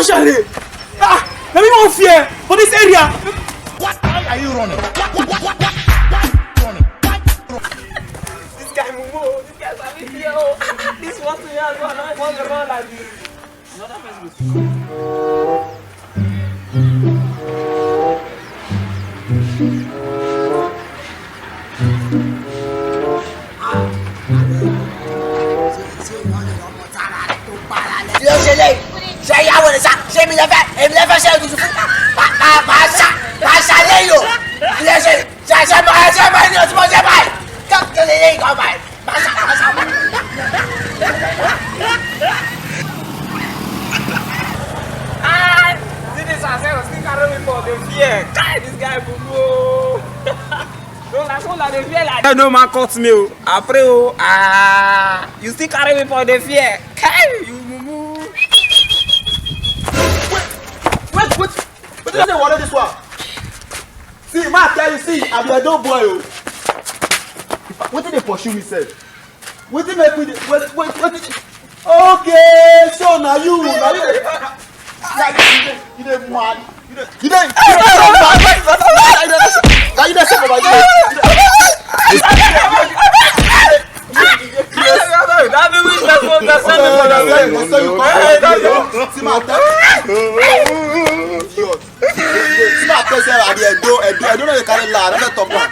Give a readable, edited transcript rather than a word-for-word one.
Charlie! Let me move here for this area. What are you running? What running? This guy Mumu, this guy's a video. This wants to be as well. I want to run like this. Another person. J'ai y avoir ça, j'ai mis la fête, et me la fête, c'est du fou. Passa Léo. J'ai pas. Comme que les gars, passa. Ah, this is a still carry me for the fear. This guy Mumu. Don't last one like the fear like. No man caught me. Après you still carry me for the fear. You Mumu. Wait, but you don't want this one. See, ma tell you, see, I'm your dog boy. What did they pursue me, sir? What did they put? What did? Okay, so now you didn't mad. You didn't. Now you didn't say about you. That be which that's see my tell. See my tell, sir. I don't know the kind of lad. I'm not top one.